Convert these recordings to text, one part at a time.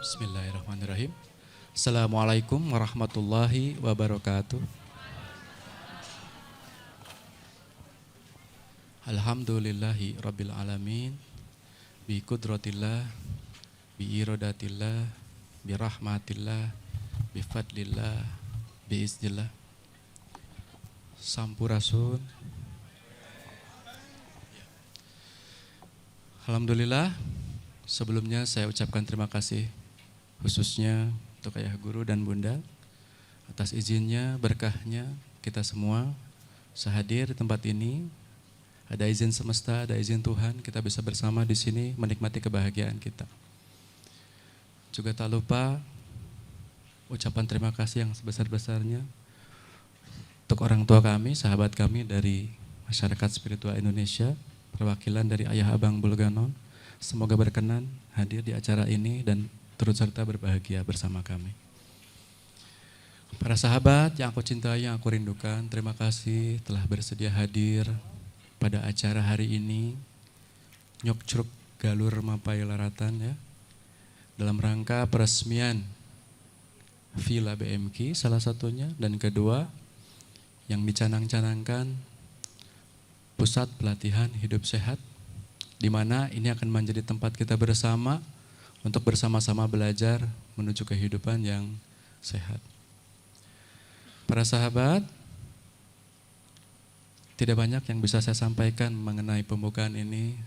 Bismillahirrahmanirrahim. Assalamualaikum warahmatullahi wabarakatuh. Alhamdulillahi rabbil alamin. Bi kudratillah, bi iradatillah, bi rahmatillah, bi fadlillah, bi iznillah. Sampurasun. Alhamdulillah, sebelumnya saya ucapkan terima kasih khususnya untuk ayah guru dan bunda atas izinnya, berkahnya kita semua sehadir di tempat ini. Ada izin semesta, ada izin Tuhan, kita bisa bersama di sini menikmati kebahagiaan kita. Juga tak lupa ucapan terima kasih yang sebesar-besarnya untuk orang tua kami, sahabat kami dari masyarakat spiritual Indonesia, perwakilan dari Ayah Abang Bulganon. Semoga berkenan hadir di acara ini dan turut serta berbahagia bersama kami. Para sahabat yang aku cintai, yang aku rindukan, terima kasih telah bersedia hadir pada acara hari ini. Nyokcruk Galur Mapai Laratan ya, dalam rangka peresmian Villa BMK salah satunya, dan kedua yang dicanang-canangkan Pusat Pelatihan Hidup Sehat, di mana ini akan menjadi tempat kita bersama untuk bersama-sama belajar menuju kehidupan yang sehat. Para sahabat, tidak banyak yang bisa saya sampaikan mengenai pembukaan ini.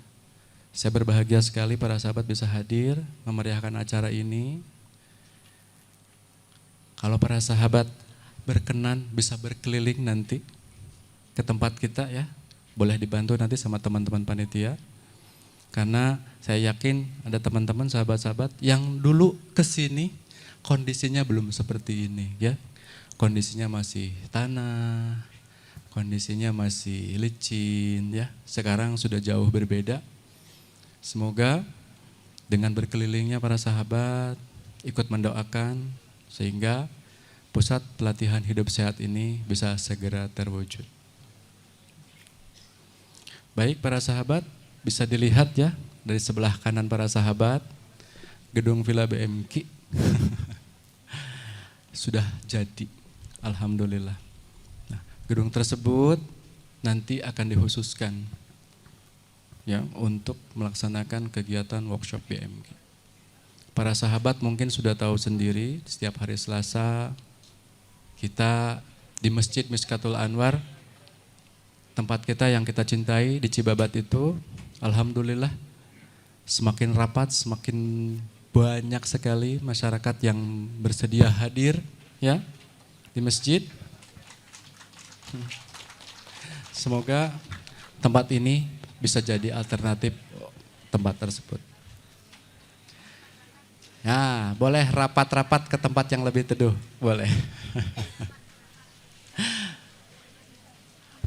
Saya berbahagia sekali para sahabat bisa hadir memeriahkan acara ini. Kalau para sahabat berkenan bisa berkeliling nanti ke tempat kita ya, boleh dibantu nanti sama teman-teman panitia. Karena saya yakin ada teman-teman sahabat-sahabat yang dulu kesini kondisinya belum seperti ini ya. Kondisinya masih tanah, kondisinya masih licin ya. Sekarang sudah jauh berbeda. Semoga dengan berkelilingnya para sahabat ikut mendoakan sehingga Pusat Pelatihan Hidup Sehat ini bisa segera terwujud. Baik para sahabat, bisa dilihat ya dari sebelah kanan para sahabat, gedung Villa BMK sudah jadi, alhamdulillah. Nah, gedung tersebut nanti akan dikhususkan ya untuk melaksanakan kegiatan workshop BMK. Para sahabat mungkin sudah tahu sendiri, setiap hari Selasa kita di Masjid Miskatul Anwar, tempat kita yang kita cintai di Cibabat itu, alhamdulillah semakin rapat, semakin banyak sekali masyarakat yang bersedia hadir ya di masjid. Semoga tempat ini bisa jadi alternatif tempat tersebut. Ya, boleh rapat-rapat ke tempat yang lebih teduh, boleh.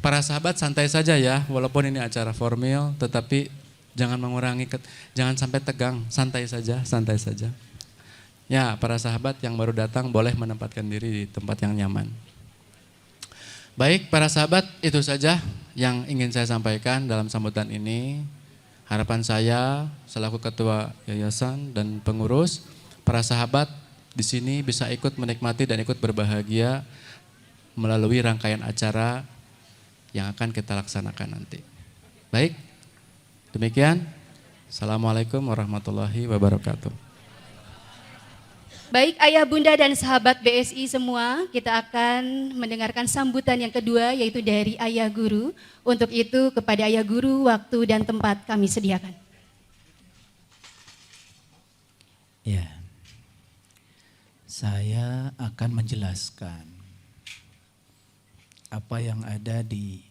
Para sahabat santai saja ya, walaupun ini acara formal, tetapi jangan mengurangi, jangan sampai tegang, santai saja, santai saja. Ya, para sahabat yang baru datang boleh menempatkan diri di tempat yang nyaman. Baik, para sahabat, itu saja yang ingin saya sampaikan dalam sambutan ini. Harapan saya selaku ketua yayasan dan pengurus, para sahabat di sini bisa ikut menikmati dan ikut berbahagia melalui rangkaian acara yang akan kita laksanakan nanti. Baik, demikian. Assalamualaikum warahmatullahi wabarakatuh. Baik ayah bunda dan sahabat BSI semua, kita akan mendengarkan sambutan yang kedua yaitu dari ayah guru. Untuk itu kepada ayah guru waktu dan tempat kami sediakan. Ya, saya akan menjelaskan apa yang ada di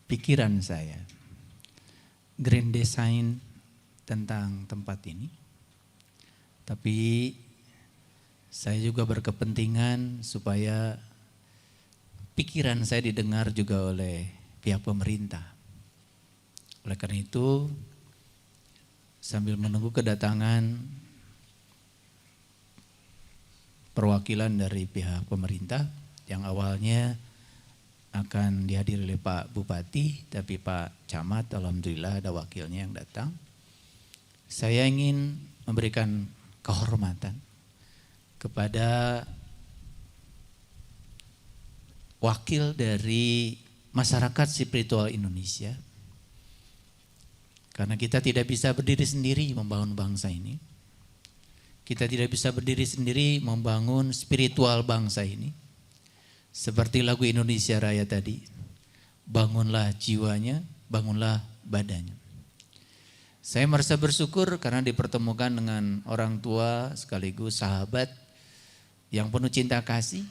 pikiran saya, grand design tentang tempat ini. Tapi saya juga berkepentingan supaya pikiran saya didengar juga oleh pihak pemerintah. Oleh karena itu, sambil menunggu kedatangan perwakilan dari pihak pemerintah yang awalnya akan dihadiri oleh Pak Bupati, tapi Pak Camat alhamdulillah ada wakilnya yang datang. Saya ingin memberikan kehormatan kepada wakil dari masyarakat spiritual Indonesia. Karena kita tidak bisa berdiri sendiri membangun bangsa ini. Kita tidak bisa berdiri sendiri membangun spiritual bangsa ini. Seperti lagu Indonesia Raya tadi, bangunlah jiwanya, bangunlah badannya. Saya merasa bersyukur karena dipertemukan dengan orang tua sekaligus sahabat yang penuh cinta kasih,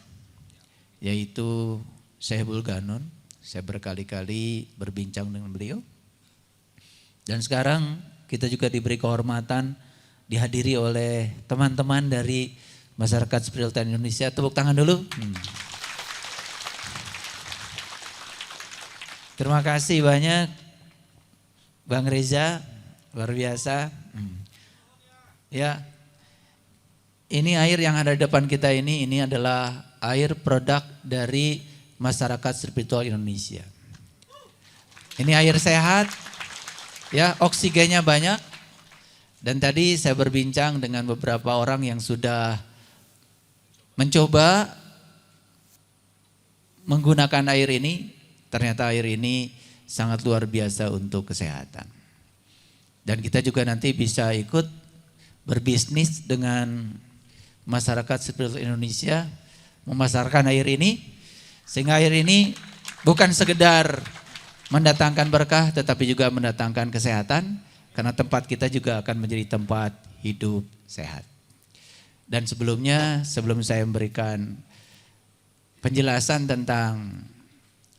yaitu Syekhul Ganon. Saya berkali-kali berbincang dengan beliau. Dan sekarang kita juga diberi kehormatan dihadiri oleh teman-teman dari masyarakat spiritual Indonesia. Tepuk tangan dulu. Terima kasih banyak Bang Reza, luar biasa. Ya, ini air yang ada di depan kita ini adalah air produk dari masyarakat spiritual Indonesia. Ini air sehat, ya, oksigennya banyak. Dan tadi saya berbincang dengan beberapa orang yang sudah mencoba menggunakan air ini. Ternyata air ini sangat luar biasa untuk kesehatan. Dan kita juga nanti bisa ikut berbisnis dengan masyarakat spiritual Indonesia, memasarkan air ini, sehingga air ini bukan sekedar mendatangkan berkah, tetapi juga mendatangkan kesehatan, karena tempat kita juga akan menjadi tempat hidup sehat. Dan sebelumnya, sebelum saya memberikan penjelasan tentang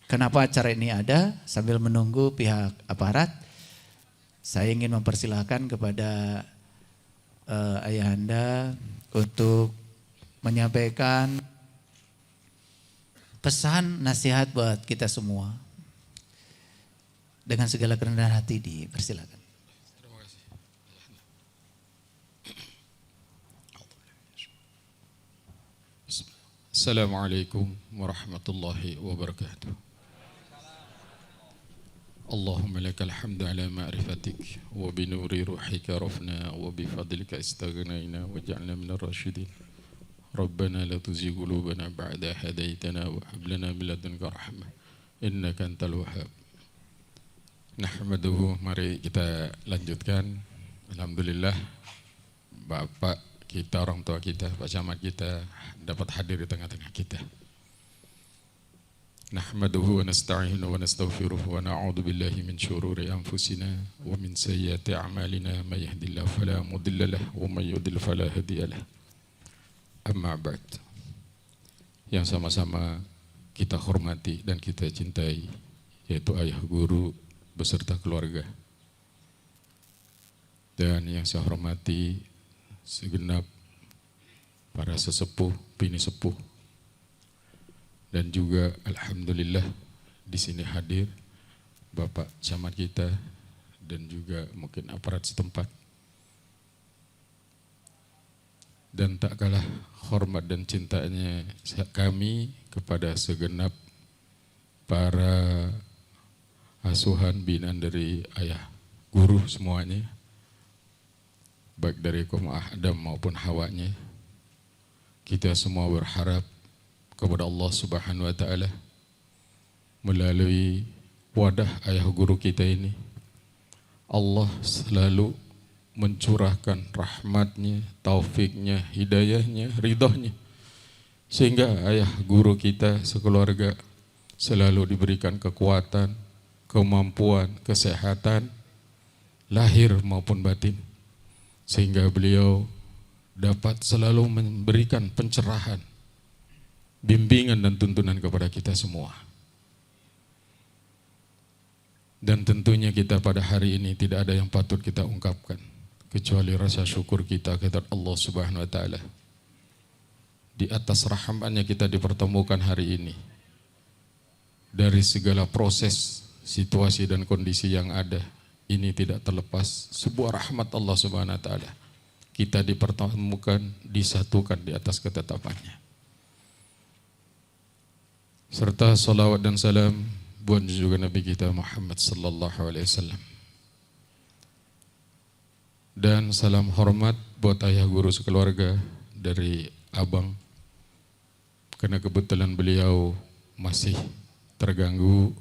kenapa acara ini ada, sambil menunggu pihak aparat, saya ingin mempersilahkan kepada Ayahanda untuk menyampaikan pesan nasihat buat kita semua. Dengan segala kerendahan hati dipersilakan. Terima kasih. Assalamualaikum warahmatullahi wabarakatuh. Allahumma lakal hamdu ala ma'rifatik wa binuri ruhika rafna wa bifadlika istaghnayna wa ja'alna minar rasyidin. Rabbana la tuzigh qulubana ba'da hadaitana wa hab lana min ladunka rahmah innaka antal wahhab. Nahmaduhu, mari kita lanjutkan. Alhamdulillah Bapak kita, orang tua kita, Pak Camat kita dapat hadir di tengah-tengah kita. Nahmaduhu wa nasta'inu wa nastaghfiruh wa na'udzu billahi min syururi anfusina wa min sayyiati a'malina may yahdihillahu fala mudilla lahu wa may yudlil fala hadiyalah. Amma ba'd. Yang sama-sama kita hormati dan kita cintai, yaitu ayah guru beserta keluarga. Dan yang saya hormati segenap para sesepuh, bini sepuh. Dan juga alhamdulillah di sini hadir Bapak Camat kita dan juga mungkin aparat setempat. Dan tak kalah hormat dan cintanya kami kepada segenap para asuhan binaan dari ayah guru semuanya, baik dari kaum Adam maupun Hawanya. Kita semua berharap kepada Allah Subhanahu wa taala melalui wadah ayah guru kita ini, Allah selalu mencurahkan rahmatnya, taufiknya, hidayahnya, ridhonya, sehingga ayah guru kita sekeluarga selalu diberikan kekuatan, kemampuan, kesehatan, lahir maupun batin, sehingga beliau dapat selalu memberikan pencerahan, bimbingan dan tuntunan kepada kita semua. Dan tentunya kita pada hari ini tidak ada yang patut kita ungkapkan kecuali rasa syukur kita kepada Allah Subhanahu wa taala. Di atas rahmatnya kita dipertemukan hari ini. Dari segala proses, situasi dan kondisi yang ada, ini tidak terlepas sebuah rahmat Allah Subhanahu wa taala. Kita dipertemukan, disatukan di atas ketetapannya. Serta salawat dan salam buat juga Nabi kita Muhammad sallallahu alaihi wasallam. Dan salam hormat buat ayah guru sekeluarga dari abang, karena kebetulan beliau masih terganggu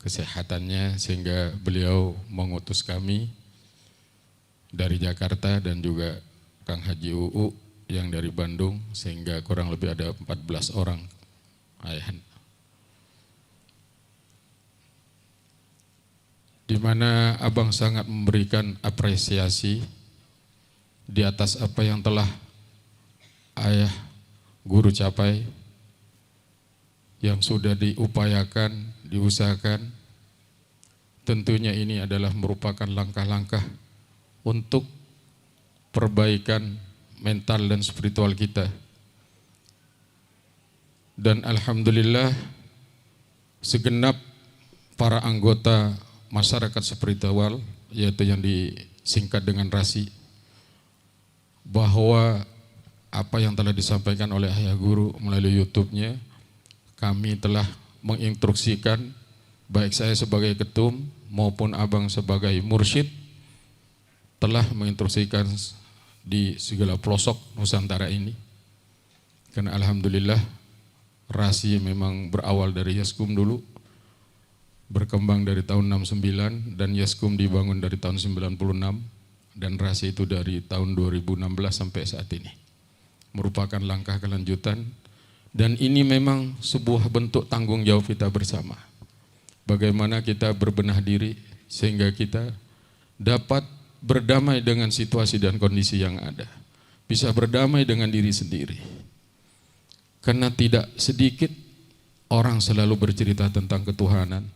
kesehatannya sehingga beliau mengutus kami dari Jakarta dan juga Kang Haji UU yang dari Bandung, sehingga kurang lebih ada 14 orang ayah. Di mana abang sangat memberikan apresiasi di atas apa yang telah ayah guru capai, yang sudah diupayakan, diusahakan. Tentunya ini adalah merupakan langkah-langkah untuk perbaikan mental dan spiritual kita. Dan alhamdulillah segenap para anggota masyarakat spiritual, yaitu yang disingkat dengan RASI, bahwa apa yang telah disampaikan oleh ayah guru melalui YouTube-nya, kami telah menginstruksikan, baik saya sebagai ketum maupun abang sebagai mursyid, telah menginstruksikan di segala pelosok Nusantara ini. Karena alhamdulillah RASI memang berawal dari Yaskum dulu, berkembang dari tahun 69, dan Yaskum dibangun dari tahun 96, dan RASI itu dari tahun 2016 sampai saat ini. Merupakan langkah kelanjutan, dan ini memang sebuah bentuk tanggung jawab kita bersama. Bagaimana kita berbenah diri sehingga kita dapat berdamai dengan situasi dan kondisi yang ada. Bisa berdamai dengan diri sendiri. Karena tidak sedikit orang selalu bercerita tentang ketuhanan,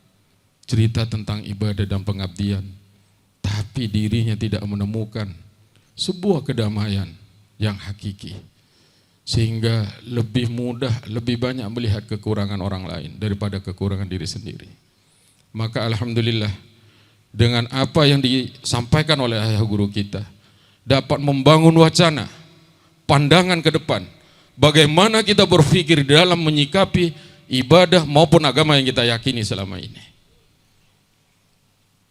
cerita tentang ibadah dan pengabdian, tapi dirinya tidak menemukan sebuah kedamaian yang hakiki. Sehingga lebih mudah, lebih banyak melihat kekurangan orang lain daripada kekurangan diri sendiri. Maka alhamdulillah, dengan apa yang disampaikan oleh ayah guru kita, dapat membangun wacana, pandangan ke depan, bagaimana kita berpikir dalam menyikapi ibadah maupun agama yang kita yakini selama ini.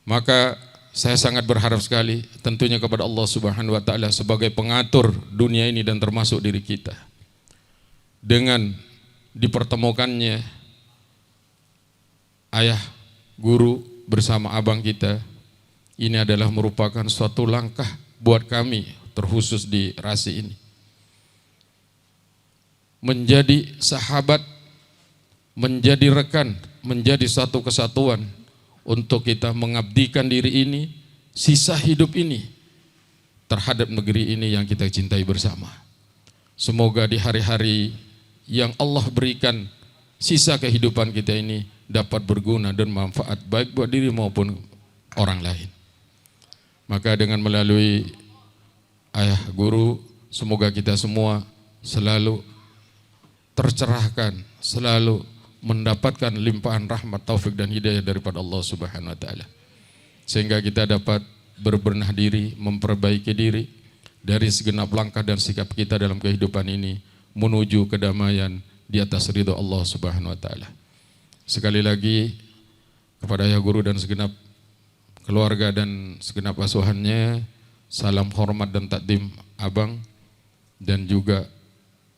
Maka saya sangat berharap sekali tentunya kepada Allah Subhanahu wa taala sebagai pengatur dunia ini dan termasuk diri kita. Dengan dipertemukannya ayah guru bersama abang kita, ini adalah merupakan suatu langkah buat kami terkhusus di RASI ini. Menjadi sahabat, menjadi rekan, menjadi satu kesatuan untuk kita mengabdikan diri ini, sisa hidup ini terhadap negeri ini yang kita cintai bersama. Semoga di hari-hari yang Allah berikan sisa kehidupan kita ini dapat berguna dan manfaat baik buat diri maupun orang lain. Maka dengan melalui ayah guru, semoga kita semua selalu tercerahkan, selalu mendapatkan limpahan rahmat, taufik dan hidayah daripada Allah Subhanahu wa taala. Sehingga kita dapat berbenah diri, memperbaiki diri dari segenap langkah dan sikap kita dalam kehidupan ini menuju kedamaian di atas ridho Allah Subhanahu wa taala. Sekali lagi kepada ayah guru dan segenap keluarga dan segenap asuhannya, salam hormat dan takdim abang, dan juga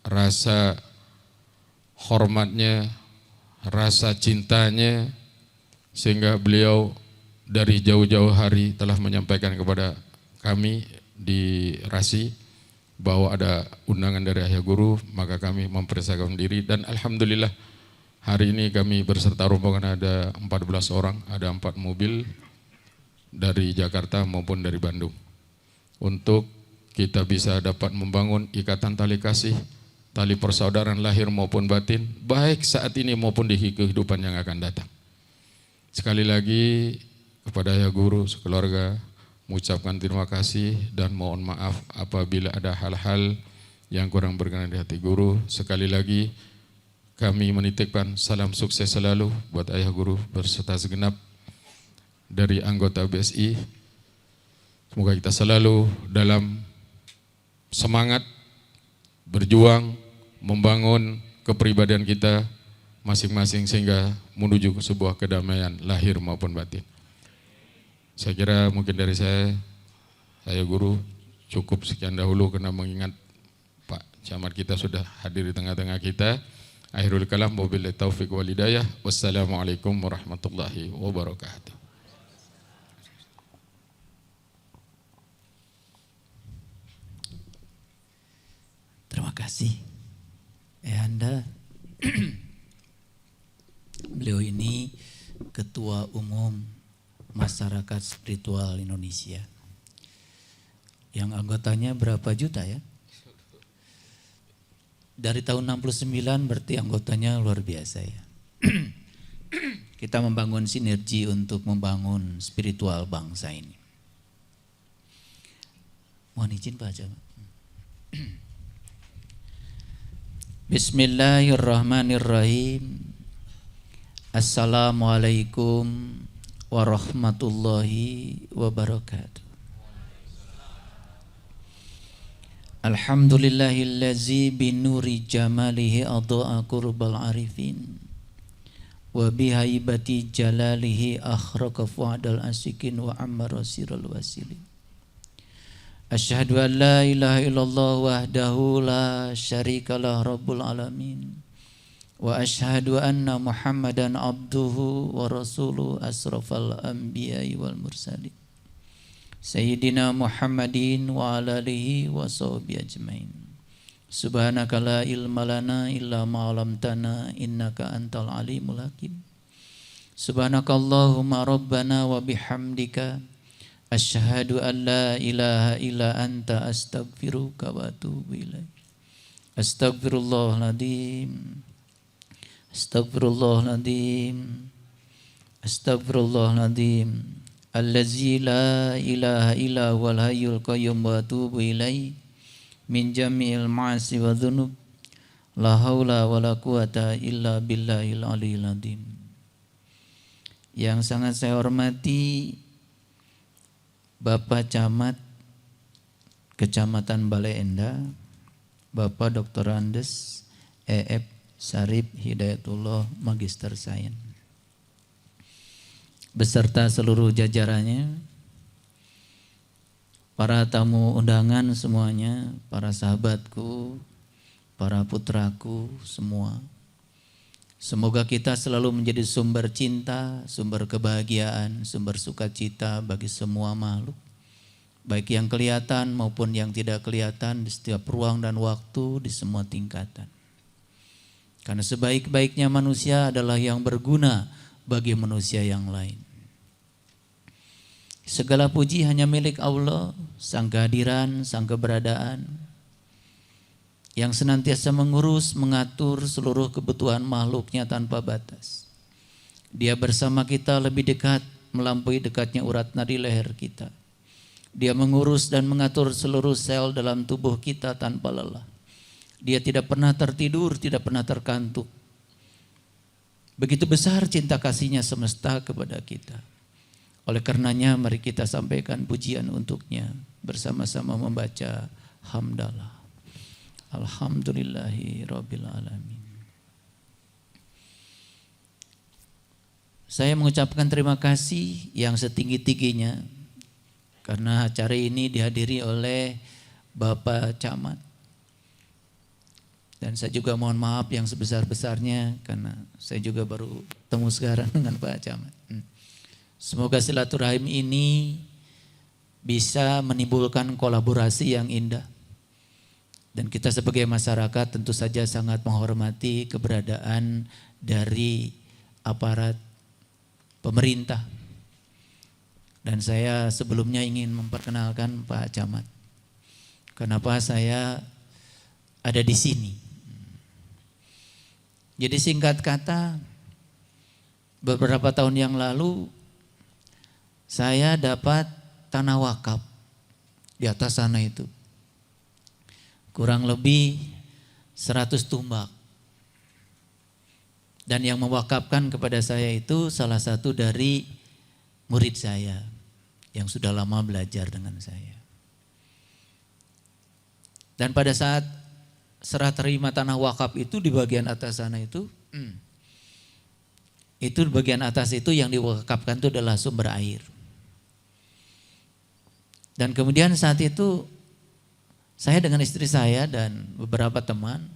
rasa hormatnya, rasa cintanya, sehingga beliau dari jauh-jauh hari telah menyampaikan kepada kami di RASI bahwa ada undangan dari ayah guru, maka kami mempersiapkan diri, dan alhamdulillah hari ini kami berserta rombongan ada 14 orang, ada 4 mobil dari Jakarta maupun dari Bandung, untuk kita bisa dapat membangun ikatan tali kasih, tali persaudaraan lahir maupun batin, baik saat ini maupun di kehidupan yang akan datang. Sekali lagi kepada ayah guru sekeluarga, mengucapkan terima kasih dan mohon maaf apabila ada hal-hal yang kurang berkenan di hati guru. Sekali lagi kami menitipkan salam sukses selalu buat ayah guru berserta segenap dari anggota BSI. Semoga kita selalu dalam semangat berjuang membangun kepribadian kita masing-masing sehingga menuju ke sebuah kedamaian lahir maupun batin. Saya kira mungkin dari saya guru cukup sekian dahulu karena mengingat Pak Camat kita sudah hadir di tengah-tengah kita. Akhirul kalam wabillahi taufiq wal hidayah. Wassalamualaikum warahmatullahi wabarakatuh. Terima kasih. Anda beliau ini Ketua Umum Masyarakat Spiritual Indonesia. Yang anggotanya berapa juta ya? Dari tahun 69 berarti anggotanya luar biasa ya. Kita membangun sinergi untuk membangun spiritual bangsa ini. Mohon izin Pak Camat. Bismillahirrahmanirrahim. Assalamualaikum warahmatullahi wabarakatuh. Alhamdulillahillazi binuri jamalihi adha'a qurbal arifin wa bihaibati jalalihi akhraqa fu'adal asikin wa ammara siral wasilin. Asyhadu an la ilaha illallah wahdahu la syarikalah rabbul alamin wa asyhadu anna muhammadan abduhu wa rasuluhu asrafal anbiya'i wal mursalin sayyidina muhammadin wa ala alihi wa sahbihi ajmain. Subhanaka la ilma lana illa ma 'allamtana innaka antal alimul hakim. Subhanakallahumma rabbana wa bihamdika asyhadu an la ilaha illa anta astaghfiruka wa atubu ilaik. Astagfirullahaladzim. Astagfirullahaladzim. Astagfirullahaladzim. Allazi la ilaha illa huwal hayyul qayyum wa atubu ilaik min jami'il ma'asi wa dhunub. La haula wa la quwata illa billahil aliyil azim. Yang sangat saya hormati Bapak Camat Kecamatan Bale Endah, Bapak Dr. Andes E.F. Sarip Hidayatullah Magister Sains, beserta seluruh jajarannya, para tamu undangan semuanya, para sahabatku, para putraku semua. Semoga kita selalu menjadi sumber cinta, sumber kebahagiaan, sumber sukacita bagi semua makhluk, baik yang kelihatan maupun yang tidak kelihatan, di setiap ruang dan waktu, di semua tingkatan. Karena sebaik-baiknya manusia adalah yang berguna bagi manusia yang lain. Segala puji hanya milik Allah, sang kehadiran, sang keberadaan, yang senantiasa mengurus, mengatur seluruh kebutuhan makhluknya tanpa batas. Dia bersama kita lebih dekat, melampaui dekatnya urat nadi leher kita. Dia mengurus dan mengatur seluruh sel dalam tubuh kita tanpa lelah. Dia tidak pernah tertidur, tidak pernah terkantuk. Begitu besar cinta kasihnya semesta kepada kita. Oleh karenanya mari kita sampaikan pujian untuknya, bersama-sama membaca hamdalah. Alhamdulillahi rabbil alamin. Saya mengucapkan terima kasih yang setinggi-tingginya karena acara ini dihadiri oleh Bapak Camat. Dan saya juga mohon maaf yang sebesar-besarnya karena saya juga baru ketemu sekarang dengan Pak Camat. Semoga silaturahim ini bisa menimbulkan kolaborasi yang indah. Dan kita sebagai masyarakat tentu saja sangat menghormati keberadaan dari aparat pemerintah. Dan saya sebelumnya ingin memperkenalkan Pak Camat. Kenapa saya ada di sini. Jadi singkat kata, beberapa tahun yang lalu saya dapat tanah wakaf di atas sana itu. Kurang lebih 100 tumbak. Dan yang mewakafkan kepada saya itu salah satu dari murid saya. yang sudah lama belajar dengan saya. Dan pada saat serah terima tanah wakaf itu di bagian atas sana itu di bagian atas itu yang diwakafkan itu adalah sumber air. Dan kemudian saat itu saya dengan istri saya dan beberapa teman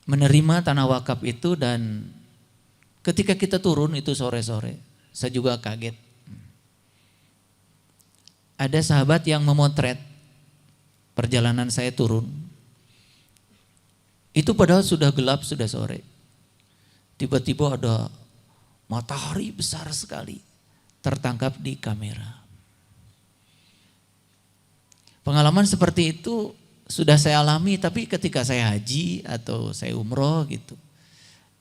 menerima tanah wakaf itu, dan ketika kita turun itu sore-sore, saya juga kaget. Ada sahabat yang memotret perjalanan saya turun. Itu padahal sudah gelap, sudah sore. Tiba-tiba ada matahari besar sekali tertangkap di kamera. Pengalaman seperti itu sudah saya alami, tapi ketika saya haji atau saya umroh gitu.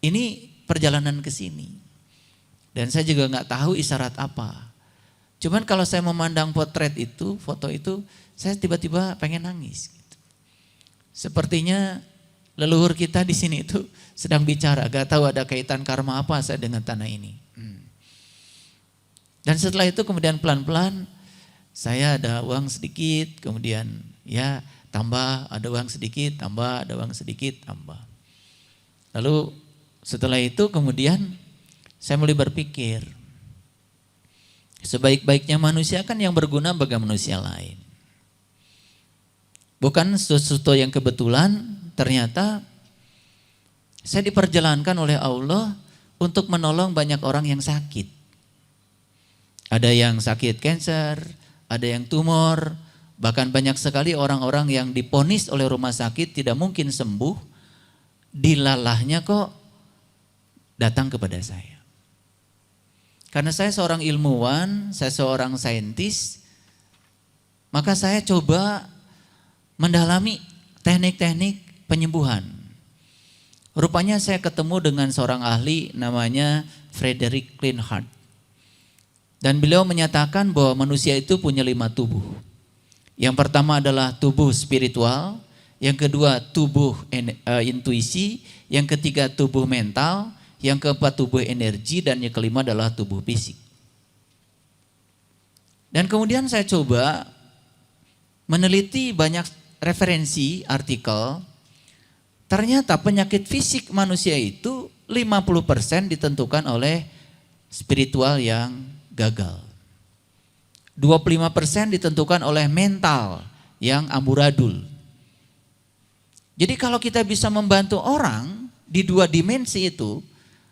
Ini perjalanan ke sini. Dan saya juga nggak tahu isyarat apa. Cuman kalau saya memandang potret itu, foto itu, saya tiba-tiba pengen nangis. Gitu. Sepertinya leluhur kita di sini itu sedang bicara, gak tahu ada kaitan karma apa saya dengan tanah ini. Dan setelah itu kemudian pelan-pelan saya ada uang sedikit, kemudian ya tambah, ada uang sedikit, tambah, ada uang sedikit, tambah. Lalu setelah itu kemudian saya mulai berpikir, sebaik-baiknya manusia kan yang berguna bagi manusia lain. Bukan sesuatu yang kebetulan, ternyata saya diperjalankan oleh Allah untuk menolong banyak orang yang sakit. Ada yang sakit kanker, ada yang tumor, bahkan banyak sekali orang-orang yang diponis oleh rumah sakit tidak mungkin sembuh, dilalahnya kok datang kepada saya. Karena saya seorang ilmuwan, saya seorang saintis, maka saya coba mendalami teknik-teknik penyembuhan. Rupanya saya ketemu dengan seorang ahli namanya Frederick Kleinhardt. Dan beliau menyatakan bahwa manusia itu punya 5 tubuh. Yang pertama adalah tubuh spiritual, yang kedua tubuh intuisi, yang ketiga tubuh mental, yang keempat tubuh energi, dan yang kelima adalah tubuh fisik. Dan kemudian saya coba meneliti banyak referensi artikel. Ternyata penyakit fisik manusia itu 50% ditentukan oleh spiritual yang gagal. 25% ditentukan oleh mental yang amburadul. Jadi kalau kita bisa membantu orang di 2 dimensi itu,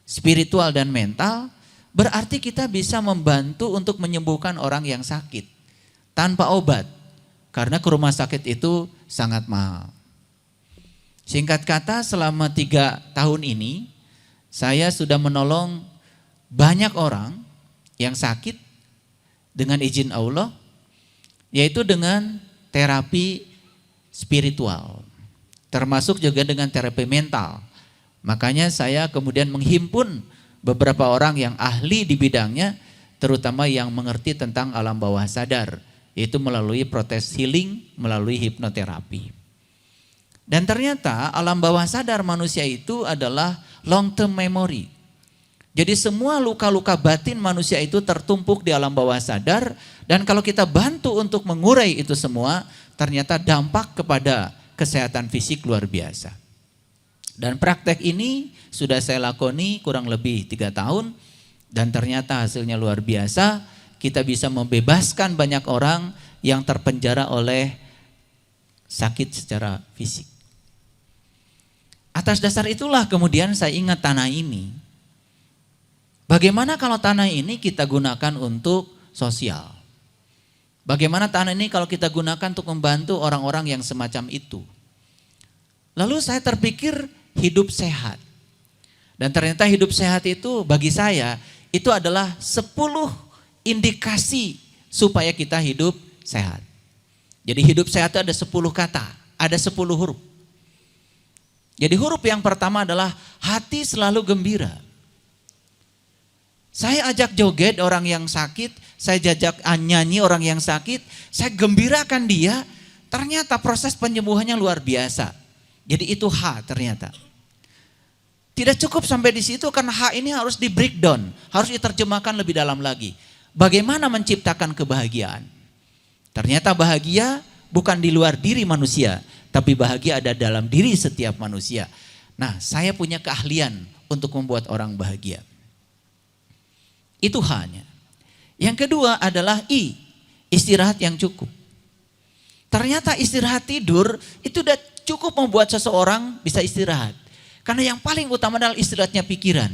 spiritual dan mental, berarti kita bisa membantu untuk menyembuhkan orang yang sakit tanpa obat. Karena ke rumah sakit itu sangat mahal. Singkat kata, selama 3 tahun ini saya sudah menolong banyak orang yang sakit dengan izin Allah, yaitu dengan terapi spiritual, termasuk juga dengan terapi mental. Makanya saya kemudian menghimpun beberapa orang yang ahli di bidangnya, terutama yang mengerti tentang alam bawah sadar, yaitu melalui proses healing, melalui hipnoterapi. Dan ternyata alam bawah sadar manusia itu adalah long term memory. Jadi semua luka-luka batin manusia itu tertumpuk di alam bawah sadar, dan kalau kita bantu untuk mengurai itu semua, ternyata dampak kepada kesehatan fisik luar biasa. Dan praktek ini sudah saya lakoni kurang lebih 3 tahun, dan ternyata hasilnya luar biasa. Kita bisa membebaskan banyak orang yang terpenjara oleh sakit secara fisik. Atas dasar itulah kemudian saya ingat tanah ini. Bagaimana kalau tanah ini kita gunakan untuk sosial? Bagaimana tanah ini kalau kita gunakan untuk membantu orang-orang yang semacam itu? Lalu saya terpikir hidup sehat. Dan ternyata hidup sehat itu bagi saya itu adalah 10 indikasi supaya kita hidup sehat. Jadi hidup sehat itu ada 10 kata, ada 10 huruf. Jadi huruf yang pertama adalah hati selalu gembira. Saya ajak joget orang yang sakit, saya jajak nyanyi orang yang sakit, saya gembirakan dia, ternyata proses penyembuhannya luar biasa. Jadi itu H ternyata. Tidak cukup sampai di situ, karena H ini harus di breakdown, harus diterjemahkan lebih dalam lagi. bagaimana menciptakan kebahagiaan. Ternyata bahagia bukan di luar diri manusia, tapi bahagia ada dalam diri setiap manusia. Nah, saya punya keahlian untuk membuat orang bahagia. Itu hanya. Yang kedua adalah istirahat yang cukup. Ternyata istirahat tidur itu udah cukup membuat seseorang bisa istirahat. Karena yang paling utama adalah istirahatnya pikiran.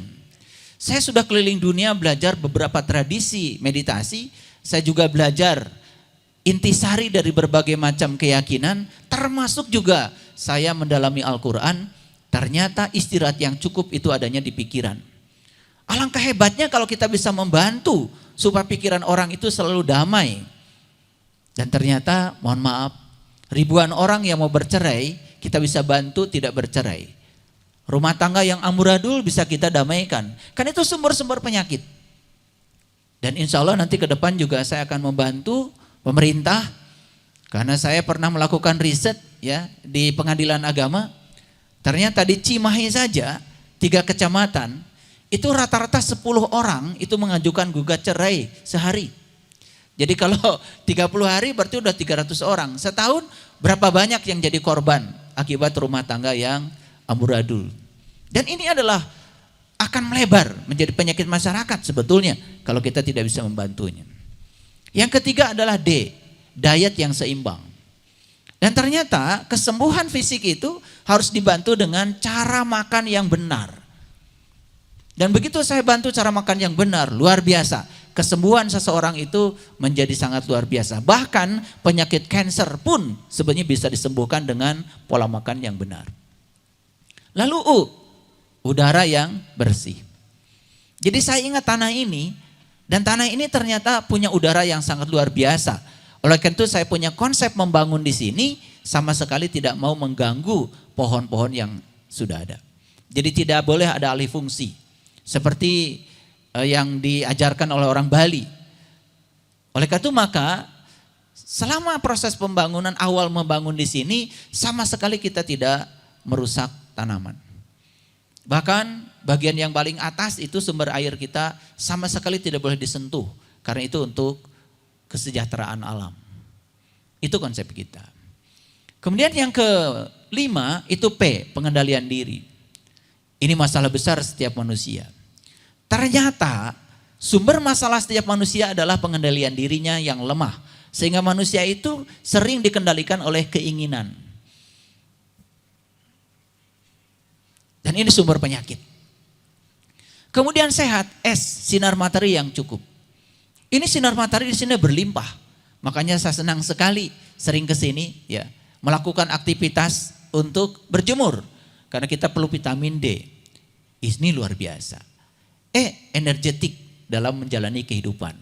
Saya sudah keliling dunia belajar beberapa tradisi meditasi. Saya juga belajar intisari dari berbagai macam keyakinan. Termasuk juga saya mendalami Al-Quran. Ternyata istirahat yang cukup itu adanya di pikiran. Alangkah hebatnya kalau kita bisa membantu supaya pikiran orang itu selalu damai. Dan ternyata mohon maaf, ribuan orang yang mau bercerai, kita bisa bantu tidak bercerai. Rumah tangga yang amburadul bisa kita damaikan. Kan itu sumber-sumber penyakit. Dan insya Allah nanti ke depan juga saya akan membantu pemerintah. Karena saya pernah melakukan riset ya di pengadilan agama. Ternyata di Cimahi saja 3 kecamatan itu rata-rata 10 orang itu mengajukan gugat cerai sehari. Jadi kalau 30 hari berarti udah 300 orang. Setahun berapa banyak yang jadi korban akibat rumah tangga yang amburadul. Dan ini adalah akan melebar menjadi penyakit masyarakat sebetulnya kalau kita tidak bisa membantunya. Yang ketiga adalah diet yang seimbang. Dan ternyata kesembuhan fisik itu harus dibantu dengan cara makan yang benar. Dan begitu saya bantu cara makan yang benar, luar biasa. Kesembuhan seseorang itu menjadi sangat luar biasa. Bahkan penyakit kanker pun sebenarnya bisa disembuhkan dengan pola makan yang benar. Lalu udara yang bersih. Jadi saya ingat tanah ini, dan tanah ini ternyata punya udara yang sangat luar biasa. Oleh karena itu saya punya konsep membangun di sini sama sekali tidak mau mengganggu pohon-pohon yang sudah ada. Jadi tidak boleh ada alih fungsi. Seperti yang diajarkan oleh orang Bali. Oleh karena itu maka selama proses pembangunan awal membangun di sini sama sekali kita tidak merusak tanaman. Bahkan bagian yang paling atas itu sumber air kita sama sekali tidak boleh disentuh karena itu untuk kesejahteraan alam. Itu konsep kita. Kemudian yang kelima itu P, pengendalian diri. Ini masalah besar setiap manusia. Ternyata sumber masalah setiap manusia adalah pengendalian dirinya yang lemah. Sehingga manusia itu sering dikendalikan oleh keinginan. Dan ini sumber penyakit. Kemudian sehat, S, sinar matahari yang cukup. Ini sinar matahari di sini berlimpah. Makanya saya senang sekali sering ke sini ya, melakukan aktivitas untuk berjemur. Karena kita perlu vitamin D. Ini luar biasa. Energetik dalam menjalani kehidupan.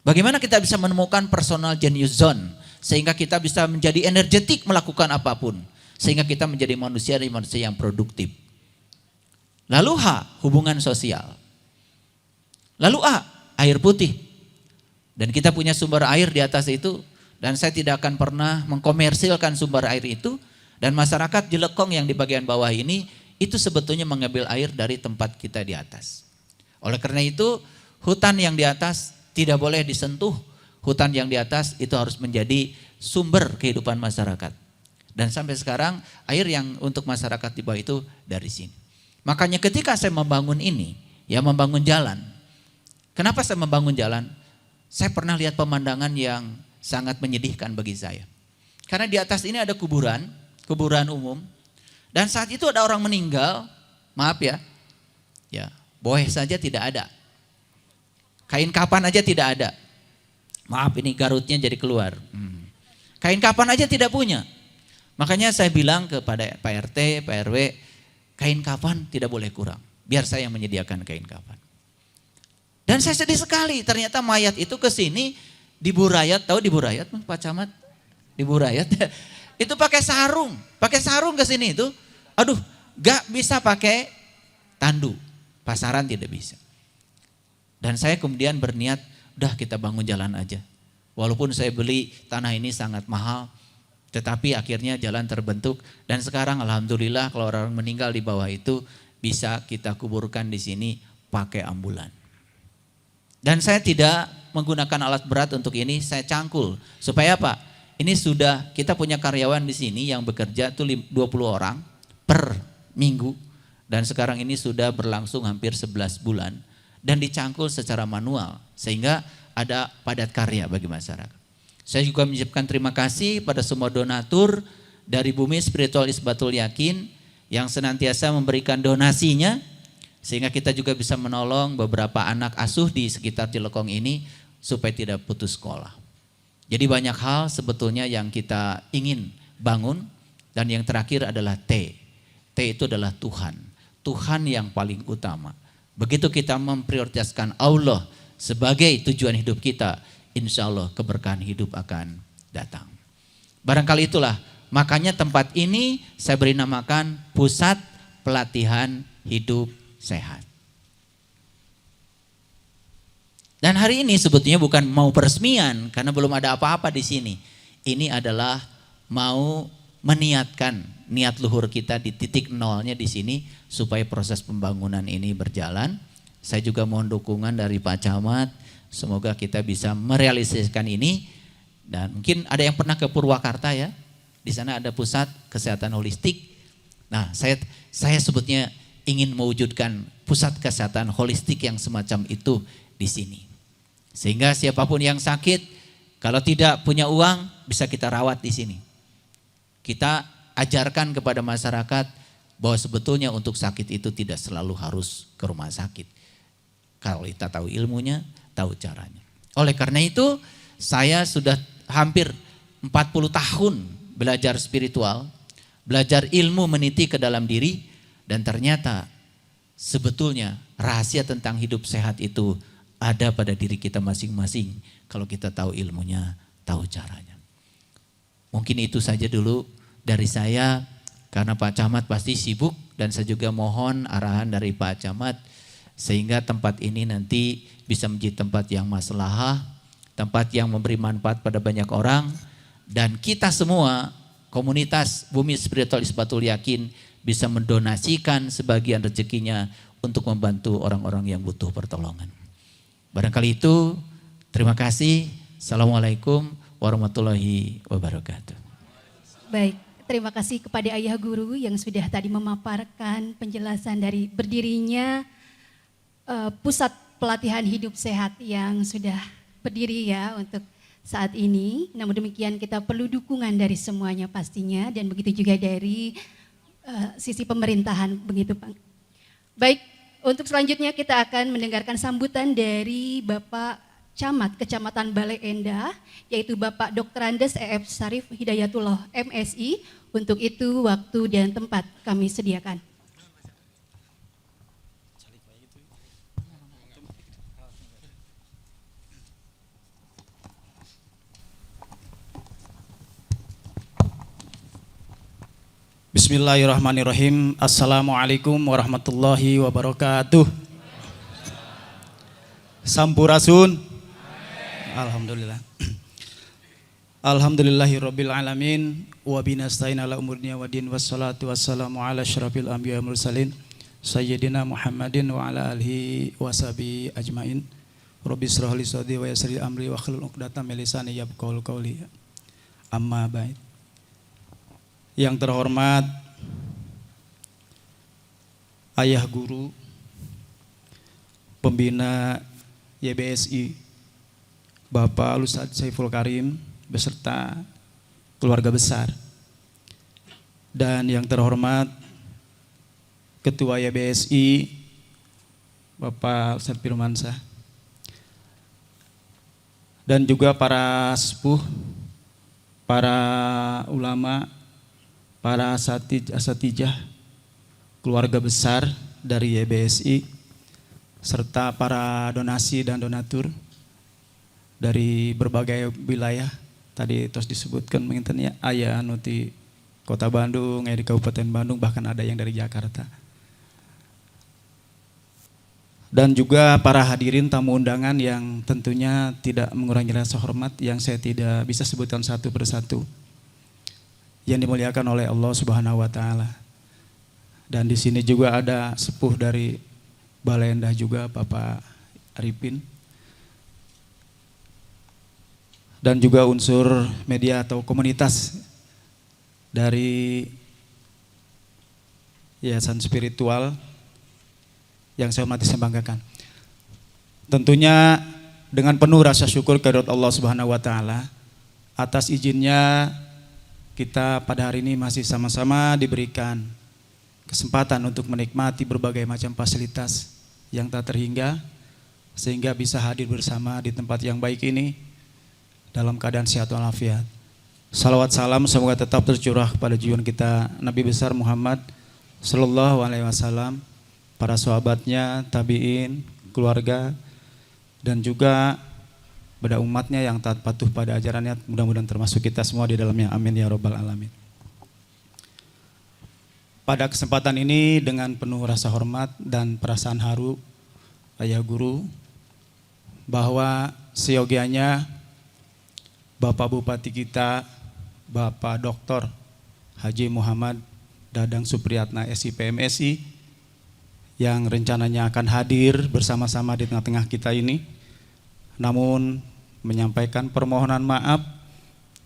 Bagaimana kita bisa menemukan personal genius zone sehingga kita bisa menjadi energetik melakukan apapun sehingga kita menjadi manusia yang produktif. Lalu H, hubungan sosial. Lalu A, air putih. Dan kita punya sumber air di atas itu dan saya tidak akan pernah mengkomersilkan sumber air itu dan masyarakat Jelekong yang di bagian bawah ini itu sebetulnya mengambil air dari tempat kita di atas. Oleh karena itu, hutan yang di atas tidak boleh disentuh. Hutan yang di atas itu harus menjadi sumber kehidupan masyarakat. Dan sampai sekarang air yang untuk masyarakat di bawah itu dari sini. Makanya ketika saya membangun ini, ya membangun jalan. Kenapa saya membangun jalan? Saya pernah lihat pemandangan yang sangat menyedihkan bagi saya. Karena di atas ini ada kuburan umum. Dan saat itu ada orang meninggal, maaf ya, boeh saja tidak ada. Kain kapan aja tidak ada. Maaf ini garutnya jadi keluar. Kain kapan aja tidak punya. Makanya saya bilang kepada Pak RT, Pak RW, kain kapan tidak boleh kurang. Biar saya yang menyediakan kain kapan. Dan saya sedih sekali, ternyata mayat itu ke sini di Burayat, tahu di Burayat Pak Camat? Di Burayat. Itu pakai sarung ke sini itu. Aduh, gak bisa pakai tandu, pasaran tidak bisa. Dan saya kemudian berniat, udah kita bangun jalan aja. Walaupun saya beli tanah ini sangat mahal, tetapi akhirnya jalan terbentuk. Dan sekarang alhamdulillah kalau orang meninggal di bawah itu bisa kita kuburkan di sini pakai ambulan. Dan saya tidak menggunakan alat berat untuk ini, saya cangkul. Supaya apa? Ini sudah, kita punya karyawan di sini yang bekerja tuh 20 orang per minggu. Dan sekarang ini sudah berlangsung hampir 11 bulan. Dan dicangkul secara manual. Sehingga ada padat karya bagi masyarakat. Saya juga mengucapkan terima kasih pada semua donatur dari Bumi Spiritual Isbatul Yakin yang senantiasa memberikan donasinya. Sehingga kita juga bisa menolong beberapa anak asuh di sekitar Cilekong ini supaya tidak putus sekolah. Jadi banyak hal sebetulnya yang kita ingin bangun, dan yang terakhir adalah T. T itu adalah Tuhan. Tuhan yang paling utama. Begitu kita memprioritaskan Allah sebagai tujuan hidup kita, insya Allah keberkahan hidup akan datang. Barangkali itulah, makanya tempat ini saya beri namakan Pusat Pelatihan Hidup Sehat. Dan hari ini sebetulnya bukan mau peresmian karena belum ada apa-apa di sini. Ini adalah mau meniatkan niat luhur kita di titik nolnya di sini supaya proses pembangunan ini berjalan. Saya juga mohon dukungan dari Pak Camat. Semoga kita bisa merealisasikan ini. Dan mungkin ada yang pernah ke Purwakarta ya. Di sana ada pusat kesehatan holistik. Nah, saya sebetulnya ingin mewujudkan pusat kesehatan holistik yang semacam itu di sini. Sehingga siapapun yang sakit, kalau tidak punya uang, bisa kita rawat di sini. Kita ajarkan kepada masyarakat bahwa sebetulnya untuk sakit itu tidak selalu harus ke rumah sakit. Kalau kita tahu ilmunya, tahu caranya. Oleh karena itu, saya sudah hampir 40 tahun belajar spiritual, belajar ilmu meniti ke dalam diri, dan ternyata sebetulnya rahasia tentang hidup sehat itu ada pada diri kita masing-masing kalau kita tahu ilmunya, tahu caranya. Mungkin itu saja dulu dari saya, karena Pak Camat pasti sibuk, dan saya juga mohon arahan dari Pak Camat sehingga tempat ini nanti bisa menjadi tempat yang maslahah, tempat yang memberi manfaat pada banyak orang, dan kita semua komunitas Bumi Spiritual Isbatul Yakin bisa mendonasikan sebagian rezekinya untuk membantu orang-orang yang butuh pertolongan. Barangkali itu, terima kasih. Assalamualaikum warahmatullahi wabarakatuh. Baik, terima kasih kepada Ayah Guru yang sudah tadi memaparkan penjelasan dari berdirinya Pusat Pelatihan Hidup Sehat yang sudah berdiri ya untuk saat ini. Namun demikian kita perlu dukungan dari semuanya pastinya, dan begitu juga dari sisi pemerintahan begitu Pak. Baik, untuk selanjutnya kita akan mendengarkan sambutan dari Bapak Camat Kecamatan Bale Endah, yaitu Bapak Dr. Andes E.F. Sarif Hidayatullah MSI. Untuk itu waktu dan tempat kami sediakan. Bismillahirrahmanirrahim. Assalamualaikum warahmatullahi wabarakatuh. Sampurasun. Alhamdulillah. Alhamdulillahirabbil alamin wa binastain ala umurnya wa din wassalatu wassalamu ala asyrafil anbiya wal mursalin sayyidina Muhammadin wa ala alihi washabi ajmain. Rabbi shrah li sadri wa yassir li amri wa hlul 'uqdatam min lisani yafqahu qawli. Amma ba'd. Yang terhormat Ayah Guru, Pembina YBSI, Bapak Ustadz Saiful Karim beserta keluarga besar, dan yang terhormat Ketua YBSI Bapak Ustadz Firmansyah, dan juga para sepuh, para ulama, para asatijah, keluarga besar dari YBSI, serta para donasi dan donatur dari berbagai wilayah. Tadi terus disebutkan menginternya ayah nuti Kota Bandung, di Kabupaten Bandung, bahkan ada yang dari Jakarta. Dan juga para hadirin tamu undangan yang tentunya tidak mengurangi rasa hormat yang saya tidak bisa sebutkan satu persatu, yang dimuliakan oleh Allah Subhanahu wa taala. Dan di sini juga ada sepuh dari Bale Endah juga, Bapak Arifin. dan juga unsur media atau komunitas dari Yayasan Spiritual yang saya hormati, saya banggakan. Tentunya dengan penuh rasa syukur kehadirat Allah Subhanahu wa taala atas izinnya kita pada hari ini masih sama-sama diberikan kesempatan untuk menikmati berbagai macam fasilitas yang tak terhingga, sehingga bisa hadir bersama di tempat yang baik ini dalam keadaan sehat walafiat. Salawat salam semoga tetap tercurah pada junjungan kita Nabi besar Muhammad sallallahu alaihi wasallam, para sahabatnya, tabi'in, keluarga, dan juga pada umatnya yang taat patuh pada ajarannya, mudah-mudahan termasuk kita semua di dalamnya, amin ya rabbal alamin. Pada kesempatan ini dengan penuh rasa hormat dan perasaan haru ayah guru, bahwa seyogianya Bapak Bupati kita, Bapak Dr. Haji Muhammad Dadang Supriyatna SIPMSI yang rencananya akan hadir bersama-sama di tengah-tengah kita ini, namun menyampaikan permohonan maaf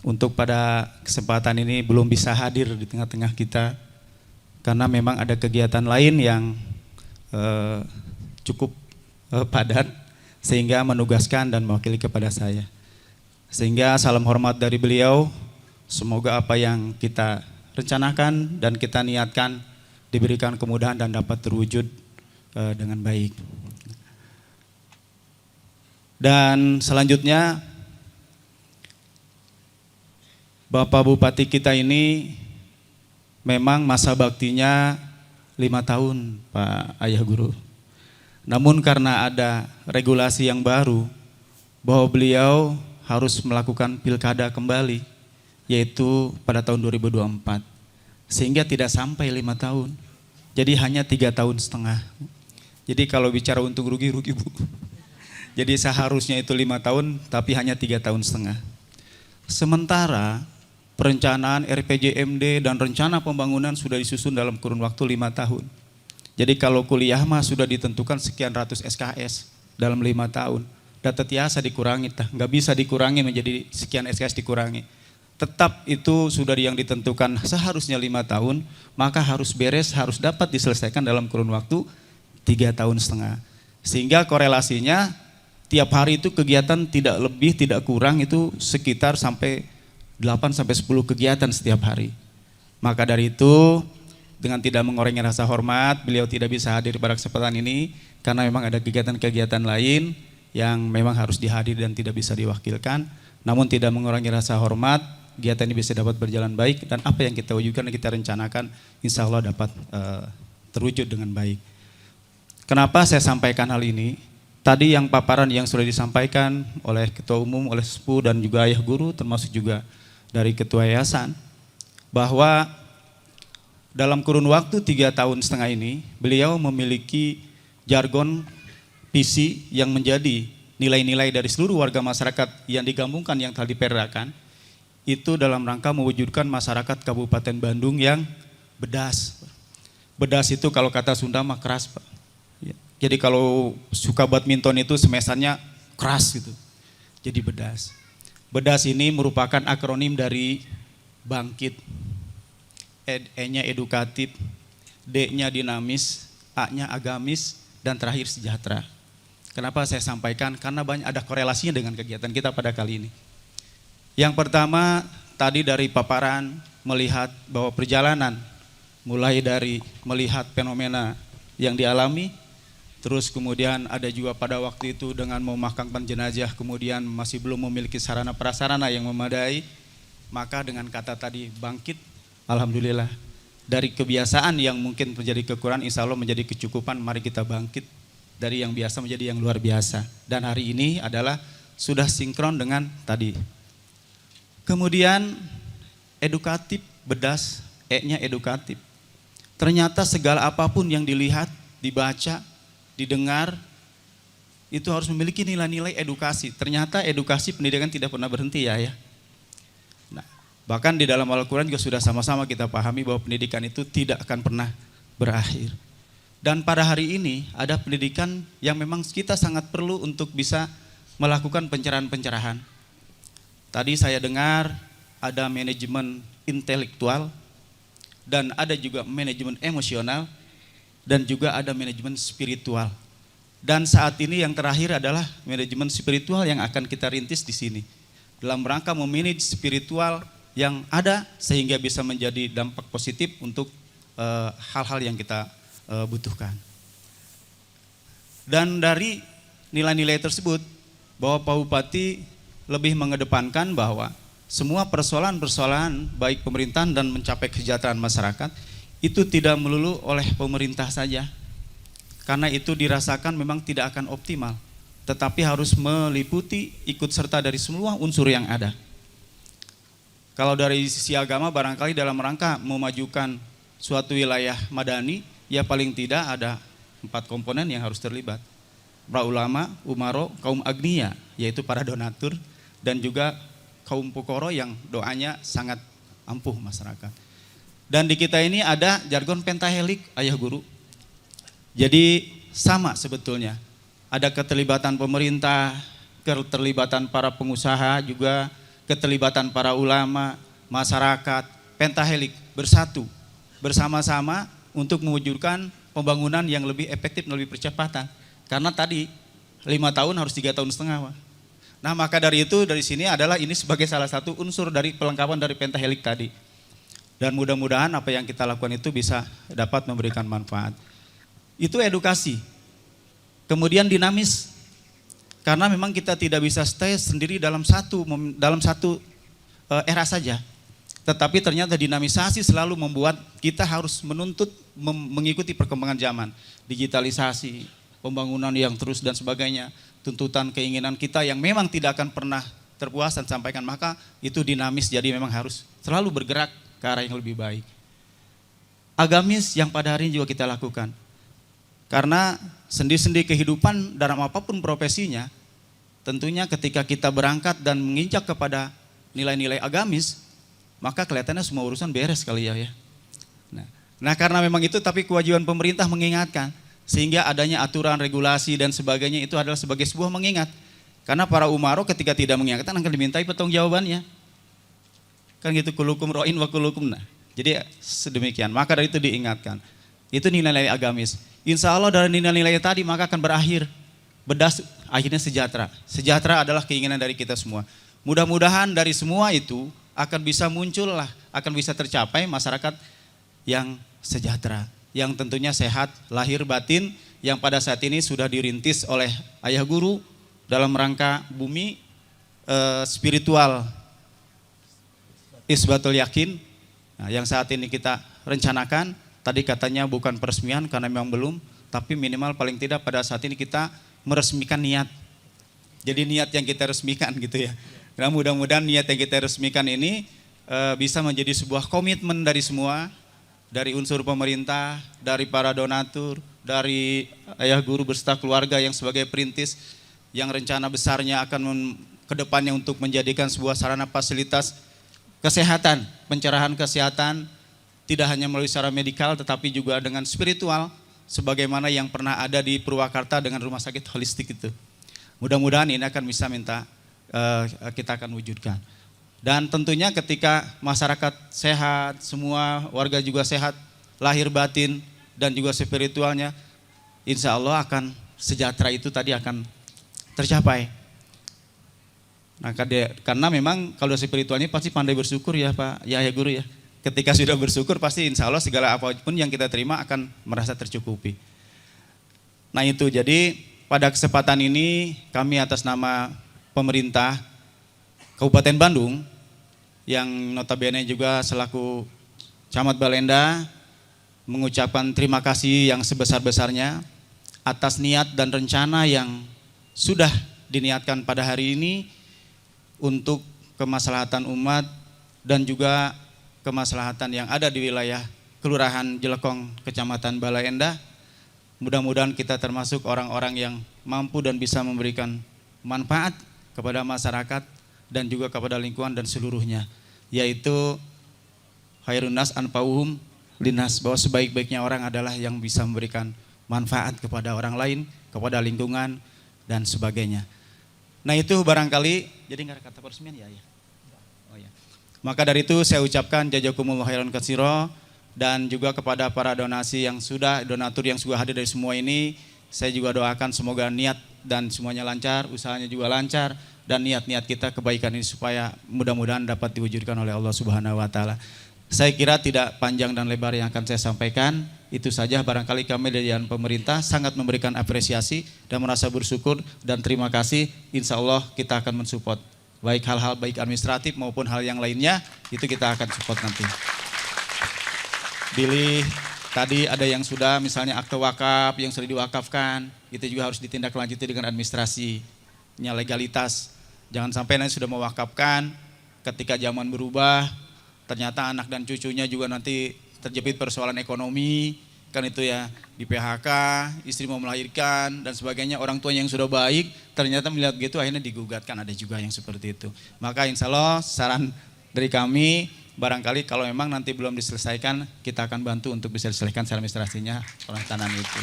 untuk pada kesempatan ini belum bisa hadir di tengah-tengah kita karena memang ada kegiatan lain yang cukup padat sehingga menugaskan dan mewakili kepada saya. Sehingga salam hormat dari beliau, semoga apa yang kita rencanakan dan kita niatkan diberikan kemudahan dan dapat terwujud dengan baik. Dan selanjutnya Bapak Bupati kita ini memang masa baktinya 5 tahun Pak Ayah Guru. Namun karena ada regulasi yang baru bahwa beliau harus melakukan pilkada kembali, yaitu pada tahun 2024, sehingga tidak sampai 5 tahun, jadi hanya 3,5 tahun. Jadi kalau bicara untung rugi Bu. Jadi seharusnya itu 5 tahun tapi hanya 3,5 tahun. Sementara perencanaan RPJMD dan rencana pembangunan sudah disusun dalam kurun waktu 5 tahun. Jadi kalau kuliah mah sudah ditentukan sekian ratus SKS dalam 5 tahun. Data tiasa dikurangi, nggak bisa dikurangi menjadi sekian SKS dikurangi. Tetap itu sudah yang ditentukan seharusnya 5 tahun, maka harus beres, harus dapat diselesaikan dalam kurun waktu 3,5 tahun. Sehingga korelasinya tiap hari itu kegiatan tidak lebih tidak kurang itu sekitar sampai 8 sampai 10 kegiatan setiap hari. Maka dari itu dengan tidak mengurangi rasa hormat, beliau tidak bisa hadir pada kesempatan ini karena memang ada kegiatan-kegiatan lain yang memang harus dihadiri dan tidak bisa diwakilkan. Namun tidak mengurangi rasa hormat, kegiatan ini bisa dapat berjalan baik dan apa yang kita wujudkan dan kita rencanakan insya Allah dapat terwujud dengan baik. Kenapa saya sampaikan hal ini? Tadi yang paparan yang sudah disampaikan oleh Ketua Umum, oleh Sepuh dan juga Ayah Guru termasuk juga dari Ketua Yayasan, bahwa dalam kurun waktu 3,5 tahun ini beliau memiliki jargon visi yang menjadi nilai-nilai dari seluruh warga masyarakat yang digabungkan yang telah diperdakan itu dalam rangka mewujudkan masyarakat Kabupaten Bandung yang bedas. Bedas itu kalau kata Sunda mah keras Pak. Jadi kalau suka badminton itu semesannya keras gitu. Jadi bedas. Bedas ini merupakan akronim dari bangkit. E-nya edukatif, D-nya dinamis, A-nya agamis, dan terakhir sejahtera. Kenapa saya sampaikan? Karena banyak ada korelasinya dengan kegiatan kita pada kali ini. Yang pertama tadi dari paparan melihat bahwa perjalanan mulai dari melihat fenomena yang dialami, terus kemudian ada juga pada waktu itu dengan memakamkan jenazah kemudian masih belum memiliki sarana prasarana yang memadai, maka dengan kata tadi bangkit, alhamdulillah dari kebiasaan yang mungkin menjadi kekurangan insya Allah menjadi kecukupan, mari kita bangkit dari yang biasa menjadi yang luar biasa. Dan hari ini adalah sudah sinkron dengan tadi. Kemudian edukatif, bedas, E-nya edukatif. Ternyata segala apapun yang dilihat, dibaca, didengar, itu harus memiliki nilai-nilai edukasi. Ternyata edukasi pendidikan tidak pernah berhenti ya. Nah, bahkan di dalam Al-Quran juga sudah sama-sama kita pahami bahwa pendidikan itu tidak akan pernah berakhir. Dan pada hari ini ada pendidikan yang memang kita sangat perlu untuk bisa melakukan pencerahan-pencerahan. Tadi saya dengar ada manajemen intelektual dan ada juga manajemen emosional dan juga ada manajemen spiritual. Dan saat ini yang terakhir adalah manajemen spiritual yang akan kita rintis di sini. Dalam rangka memanage spiritual yang ada sehingga bisa menjadi dampak positif untuk hal-hal yang kita butuhkan. Dan dari nilai-nilai tersebut bahwa Pak Bupati lebih mengedepankan bahwa semua persoalan-persoalan baik pemerintahan dan mencapai kesejahteraan masyarakat itu tidak melulu oleh pemerintah saja. Karena itu dirasakan memang tidak akan optimal, tetapi harus meliputi ikut serta dari semua unsur yang ada. Kalau dari sisi agama barangkali dalam rangka memajukan suatu wilayah madani, ya paling tidak ada 4 komponen yang harus terlibat. Para ulama, umaro, kaum agniya, yaitu para donatur, dan juga kaum pukoro yang doanya sangat ampuh masyarakat. Dan di kita ini ada jargon pentahelik, ayah guru. Jadi sama sebetulnya. Ada keterlibatan pemerintah, keterlibatan para pengusaha juga, keterlibatan para ulama, masyarakat, pentahelik bersatu, bersama-sama untuk mewujudkan pembangunan yang lebih efektif dan lebih percepatan. Karena tadi 5 tahun harus 3,5 tahun. Nah maka dari itu dari sini adalah ini sebagai salah satu unsur dari pelengkapan dari pentahelik tadi. Dan mudah-mudahan apa yang kita lakukan itu bisa dapat memberikan manfaat. Itu edukasi. Kemudian dinamis. Karena memang kita tidak bisa stay sendiri dalam satu era saja. Tetapi ternyata dinamisasi selalu membuat kita harus menuntut mengikuti perkembangan zaman. Digitalisasi, pembangunan yang terus dan sebagainya. Tuntutan keinginan kita yang memang tidak akan pernah terpuas dan sampaikan. Maka itu dinamis, jadi memang harus selalu bergerak ke arah yang lebih baik. Agamis yang pada hari ini juga kita lakukan. Karena sendi-sendi kehidupan dalam apapun profesinya, tentunya ketika kita berangkat dan menginjak kepada nilai-nilai agamis, maka kelihatannya semua urusan beres kali ya. Nah karena memang itu, tapi kewajiban pemerintah mengingatkan, sehingga adanya aturan, regulasi dan sebagainya itu adalah sebagai sebuah mengingat. Karena para umaro ketika tidak mengingatkan akan dimintai pertanggungjawabannya. Kan gitu, kulukum ro'in wa kulukum nah. Jadi sedemikian, maka dari itu diingatkan. Itu nilai-nilai agamis. Insya Allah dari nilai-nilai tadi maka akan berakhir bedas akhirnya sejahtera. Sejahtera adalah keinginan dari kita semua. Mudah-mudahan dari semua itu akan bisa muncullah, akan bisa tercapai masyarakat yang sejahtera, yang tentunya sehat lahir batin, yang pada saat ini sudah dirintis oleh ayah guru dalam rangka bumi spiritual isbatul yakin. Nah, yang saat ini kita rencanakan, tadi katanya bukan peresmian karena memang belum, tapi minimal paling tidak pada saat ini kita meresmikan niat. Jadi niat yang kita resmikan gitu ya. Nah, mudah-mudahan niat yang kita resmikan ini bisa menjadi sebuah komitmen dari semua, dari unsur pemerintah, dari para donatur, dari ayah guru beserta keluarga yang sebagai perintis, yang rencana besarnya akan ke depannya untuk menjadikan sebuah sarana fasilitas kesehatan, pencerahan kesehatan, tidak hanya melalui secara medikal tetapi juga dengan spiritual, sebagaimana yang pernah ada di Purwakarta dengan rumah sakit holistik itu. Mudah-mudahan ini akan bisa kita akan wujudkan. Dan tentunya ketika masyarakat sehat, semua warga juga sehat, lahir batin dan juga spiritualnya, insya Allah akan sejahtera itu tadi akan tercapai. Nah, karena memang kalau spiritualnya pasti pandai bersyukur ya Pak, ya guru ya. Ketika sudah bersyukur pasti insya Allah segala apapun yang kita terima akan merasa tercukupi. Nah itu, jadi pada kesempatan ini kami atas nama pemerintah Kabupaten Bandung yang notabene juga selaku Camat Balenda mengucapkan terima kasih yang sebesar-besarnya atas niat dan rencana yang sudah diniatkan pada hari ini untuk kemaslahatan umat dan juga kemaslahatan yang ada di wilayah Kelurahan Jelekong, Kecamatan Bala Endah. Mudah-mudahan kita termasuk orang-orang yang mampu dan bisa memberikan manfaat kepada masyarakat dan juga kepada lingkungan dan seluruhnya, yaitu khairun nas anfa'uhum linnas, bahwa sebaik-baiknya orang adalah yang bisa memberikan manfaat kepada orang lain, kepada lingkungan dan sebagainya. Nah itu barangkali, jadi nggak ada kata peresmian ya. Maka dari itu saya ucapkan jazakumullah khairan katsira, dan juga kepada para donatur yang sudah hadir dari semua ini, saya juga doakan semoga niat dan semuanya lancar, usahanya juga lancar, dan niat-niat kita kebaikan ini supaya mudah-mudahan dapat diwujudkan oleh Allah Subhanahu wa taala. Saya kira tidak panjang dan lebar yang akan saya sampaikan, itu saja. Barangkali kami dari pemerintah sangat memberikan apresiasi dan merasa bersyukur dan terima kasih. Insya Allah kita akan mensupport baik hal-hal baik administratif maupun hal yang lainnya, itu kita akan support nanti. Pilih tadi ada yang sudah misalnya akte wakaf yang sudah diwakafkan, itu juga harus ditindaklanjuti dengan administrasinya, legalitas. Jangan sampai nanti sudah mewakafkan, ketika zaman berubah, ternyata anak dan cucunya juga nanti terjepit persoalan ekonomi, kan itu ya, di PHK, istri mau melahirkan dan sebagainya, orang tua yang sudah baik ternyata melihat gitu akhirnya digugatkan, ada juga yang seperti itu. Maka insya Allah saran dari kami, barangkali kalau memang nanti belum diselesaikan, kita akan bantu untuk bisa diselesaikan secara administrasinya oleh tanah itu.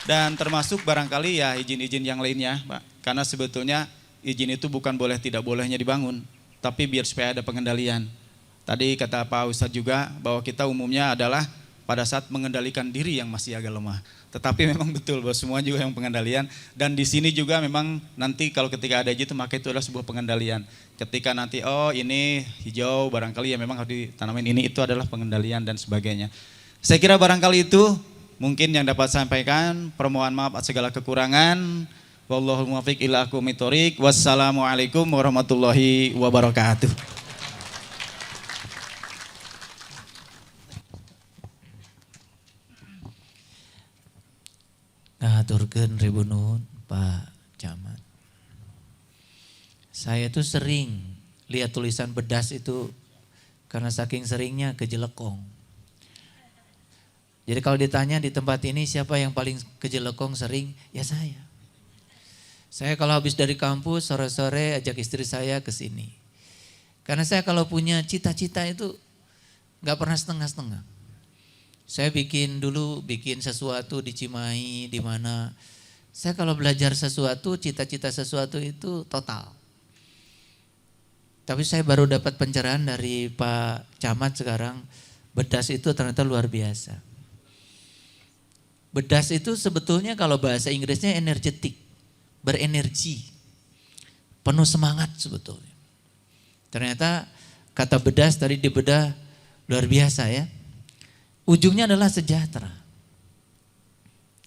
Dan termasuk barangkali ya izin-izin yang lainnya, Pak. Karena sebetulnya izin itu bukan boleh tidak bolehnya dibangun, tapi biar supaya ada pengendalian. Tadi kata Pak Ustadz juga bahwa kita umumnya adalah pada saat mengendalikan diri yang masih agak lemah. Tetapi memang betul bahwa semua juga yang pengendalian, dan di sini juga memang nanti kalau ketika ada izin maka itu adalah sebuah pengendalian. Ketika nanti oh ini hijau barangkali ya memang harus ditanamin ini, itu adalah pengendalian dan sebagainya. Saya kira barangkali itu mungkin yang dapat saya sampaikan. Permohon maaf atas segala kekurangan. Wallahul muwaffiq ila aqwamit thoriq. Wassalamualaikum warahmatullahi wabarakatuh. Ngaturkeun ribu nuhun Pak Camat. Saya tuh sering lihat tulisan bedas itu karena saking seringnya kejelekong. Jadi kalau ditanya di tempat ini siapa yang paling kejelekong sering, ya saya. Saya kalau habis dari kampus sore-sore ajak istri saya ke sini. Karena saya kalau punya cita-cita itu gak pernah setengah-setengah. Saya bikin sesuatu di Cimahi, di mana saya kalau belajar sesuatu, cita-cita sesuatu itu total. Tapi saya baru dapat pencerahan dari Pak Camat sekarang, bedas itu ternyata luar biasa. Bedas itu sebetulnya kalau bahasa Inggrisnya energetik, berenergi, penuh semangat sebetulnya. Ternyata kata bedas tadi dibedah luar biasa ya. Ujungnya adalah sejahtera.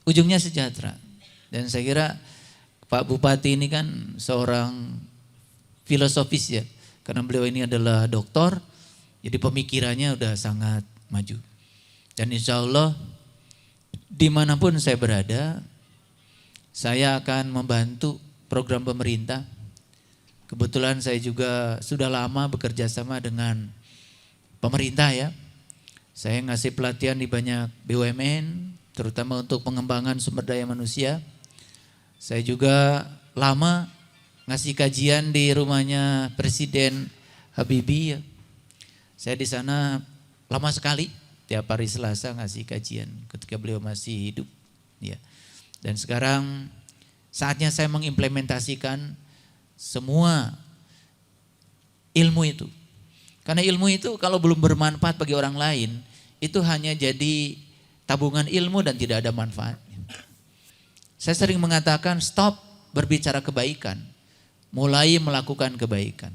Ujungnya sejahtera. Dan saya kira Pak Bupati ini kan seorang filosofis ya. Karena beliau ini adalah doktor, jadi pemikirannya udah sangat maju. Dan insya Allah dimanapun saya berada, saya akan membantu program pemerintah. Kebetulan saya juga sudah lama bekerja sama dengan pemerintah ya. Saya ngasih pelatihan di banyak BUMN, terutama untuk pengembangan sumber daya manusia. Saya juga lama ngasih kajian di rumahnya Presiden Habibie. Ya. Saya di sana lama sekali, tiap hari Selasa ngasih kajian ketika beliau masih hidup. Ya. Dan sekarang saatnya saya mengimplementasikan semua ilmu itu. Karena ilmu itu kalau belum bermanfaat bagi orang lain, itu hanya jadi tabungan ilmu dan tidak ada manfaatnya. Saya sering mengatakan stop berbicara kebaikan, mulai melakukan kebaikan.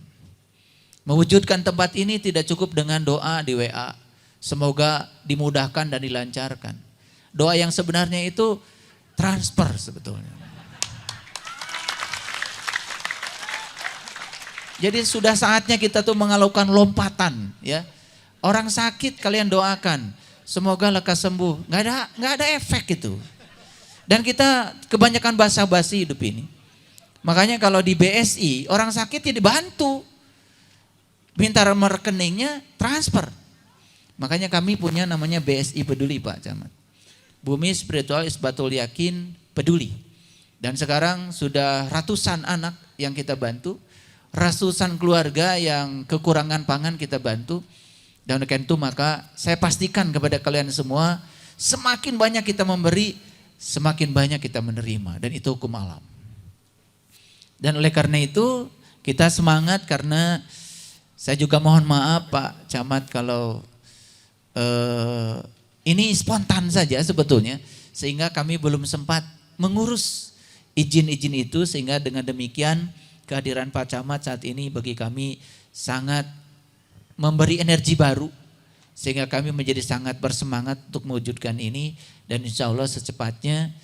Mewujudkan tempat ini tidak cukup dengan doa di WA, semoga dimudahkan dan dilancarkan. Doa yang sebenarnya itu transfer sebetulnya. Jadi sudah saatnya kita tuh mengalukan lompatan ya. Orang sakit kalian doakan, semoga lekas sembuh. Nggak ada efek itu. Dan kita kebanyakan basa-basi hidup ini. Makanya kalau di BSI orang sakit ya dibantu, minta nomor rekeningnya transfer. Makanya kami punya namanya BSI Peduli Pak Camat. Bumi Spiritual Isbatul Yakin Peduli. Dan sekarang sudah ratusan anak yang kita bantu, ratusan keluarga yang kekurangan pangan kita bantu. Dan oleh karena itu maka saya pastikan kepada kalian semua, semakin banyak kita memberi, semakin banyak kita menerima. Dan itu hukum alam. Dan oleh karena itu kita semangat karena Saya juga mohon maaf Pak Camat kalau ini spontan saja sebetulnya, sehingga kami belum sempat mengurus izin-izin itu, sehingga dengan demikian kehadiran Pak Camat saat ini bagi kami sangat memberi energi baru, sehingga kami menjadi sangat bersemangat untuk mewujudkan ini, dan insya Allah secepatnya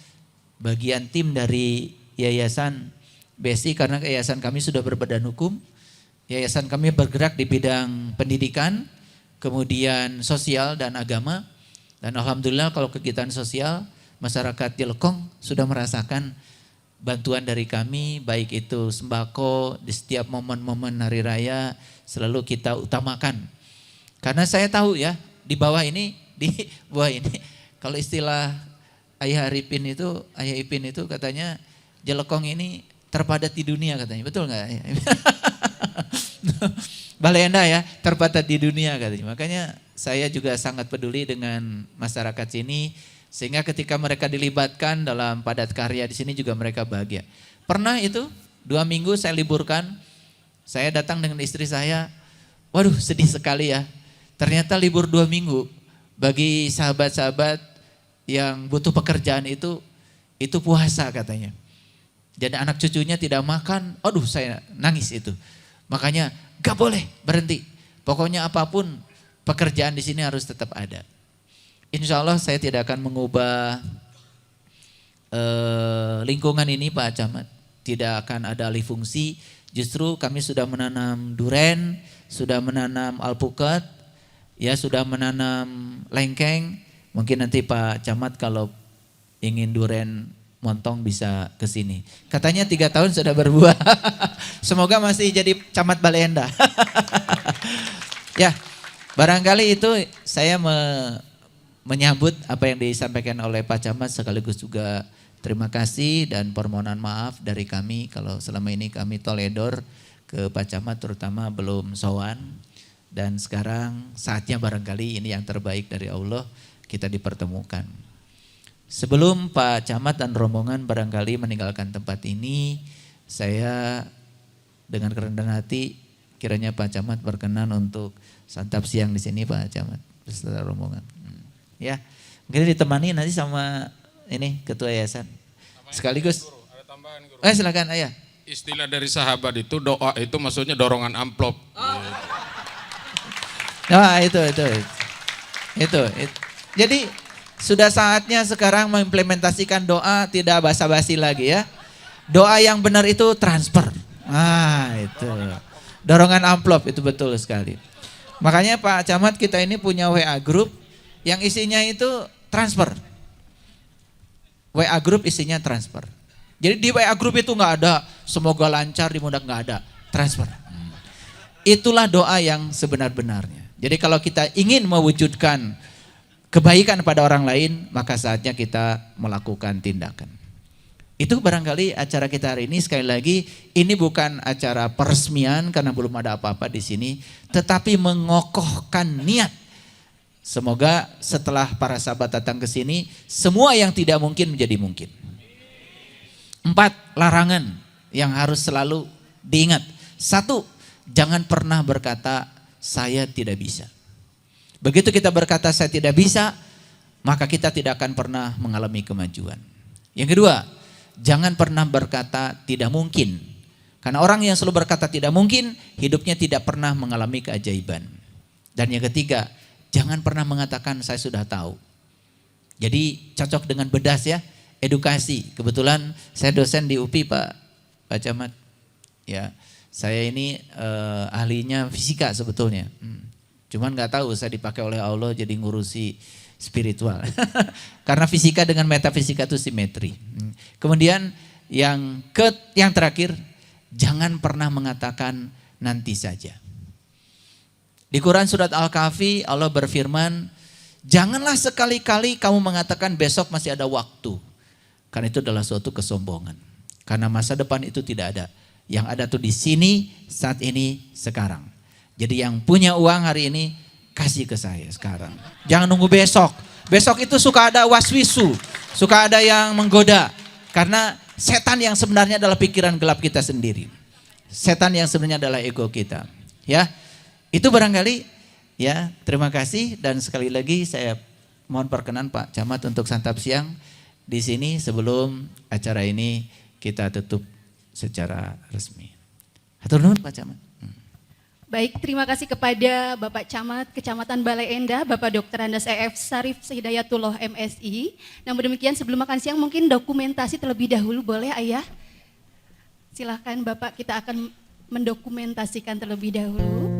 bagian tim dari Yayasan BSI, karena yayasan kami sudah berbadan hukum, yayasan kami bergerak di bidang pendidikan, kemudian sosial dan agama, dan alhamdulillah kalau kegiatan sosial masyarakat Jelekong sudah merasakan bantuan dari kami, baik itu sembako di setiap momen-momen hari raya selalu kita utamakan. Karena saya tahu ya di bawah ini kalau istilah Ayah Ipin itu katanya Jelekong ini terpadat di dunia katanya, betul nggak? Balenda ya, terpadat di dunia katanya. Makanya saya juga sangat peduli dengan masyarakat sini, sehingga ketika mereka dilibatkan dalam padat karya di sini juga mereka bahagia. Pernah itu 2 minggu saya liburkan, saya datang dengan istri saya, waduh sedih sekali ya. Ternyata libur 2 minggu bagi sahabat-sahabat yang butuh pekerjaan itu puasa katanya. Jadi anak cucunya tidak makan, aduh saya nangis itu. Makanya gak boleh berhenti. Pokoknya apapun pekerjaan di sini harus tetap ada. Insya Allah saya tidak akan mengubah lingkungan ini Pak Camat. Tidak akan ada alih fungsi. Justru kami sudah menanam duren, sudah menanam alpukat, ya sudah menanam lengkeng. Mungkin nanti Pak Camat kalau ingin duren montong bisa ke sini. Katanya 3 tahun sudah berbuah. Semoga masih jadi camat Balenda. Ya, barangkali itu saya menyambut apa yang disampaikan oleh Pak Camat, sekaligus juga terima kasih dan permohonan maaf dari kami kalau selama ini kami toledor ke Pak Camat, terutama belum sowan, dan sekarang saatnya barangkali ini yang terbaik dari Allah kita dipertemukan. Sebelum Pak Camat dan rombongan barangkali meninggalkan tempat ini, saya dengan kerendahan hati kiranya Pak Camat berkenan untuk santap siang di sini Pak Camat beserta rombongan. Ya, mungkin ditemani nanti sama ini ketua yayasan. Sekaligus. Guru, ada tambahan guru. Silakan ayah. Istilah dari sahabat itu doa itu maksudnya dorongan amplop. Nah itu. Jadi sudah saatnya sekarang mengimplementasikan doa, tidak basa-basi lagi ya. Doa yang benar itu transfer. Itu. Dorongan amplop itu betul sekali. Makanya Pak Camat kita ini punya WA group yang isinya itu transfer. WA group isinya transfer. Jadi di WA group itu nggak ada semoga lancar dimudahkan, nggak ada, transfer. Itulah doa yang sebenar-benarnya. Jadi kalau kita ingin mewujudkan kebaikan pada orang lain, maka saatnya kita melakukan tindakan. Itu barangkali acara kita hari ini. Sekali lagi, ini bukan acara peresmian karena belum ada apa-apa di sini, tetapi mengokohkan niat. Semoga setelah para sahabat datang ke sini, semua yang tidak mungkin menjadi mungkin. 4 larangan yang harus selalu diingat. 1, jangan pernah berkata saya tidak bisa. Begitu kita berkata saya tidak bisa, maka kita tidak akan pernah mengalami kemajuan. Yang kedua, jangan pernah berkata tidak mungkin. Karena orang yang selalu berkata tidak mungkin, hidupnya tidak pernah mengalami keajaiban. Dan yang ketiga, jangan pernah mengatakan saya sudah tahu. Jadi cocok dengan bedas ya, edukasi. Kebetulan saya dosen di UPI Pak Camat. Ya, saya ini ahlinya fisika sebetulnya. Cuman nggak tahu saya dipakai oleh Allah jadi ngurusi spiritual. Karena fisika dengan metafisika itu simetri. Kemudian yang terakhir, jangan pernah mengatakan nanti saja. Di Quran surat Al-Kahfi Allah berfirman, janganlah sekali-kali kamu mengatakan besok masih ada waktu. Karena itu adalah suatu kesombongan. Karena masa depan itu tidak ada. Yang ada tuh di sini, saat ini, sekarang. Jadi yang punya uang hari ini kasih ke saya sekarang. Jangan nunggu besok. Besok itu suka ada waswisu, suka ada yang menggoda. Karena setan yang sebenarnya adalah pikiran gelap kita sendiri. Setan yang sebenarnya adalah ego kita. Ya, Itu barangkali ya, terima kasih dan sekali lagi saya mohon perkenan Pak Camat untuk santap siang di sini sebelum acara ini kita tutup secara resmi. Hatur nuhun Pak Camat. Baik, terima kasih kepada Bapak Camat Kecamatan Balai Endah, Bapak Dr. Andes EF Sarif Hidayatullah MSI. Namun demikian sebelum makan siang mungkin dokumentasi terlebih dahulu boleh Ayah? Silakan Bapak, kita akan mendokumentasikan terlebih dahulu.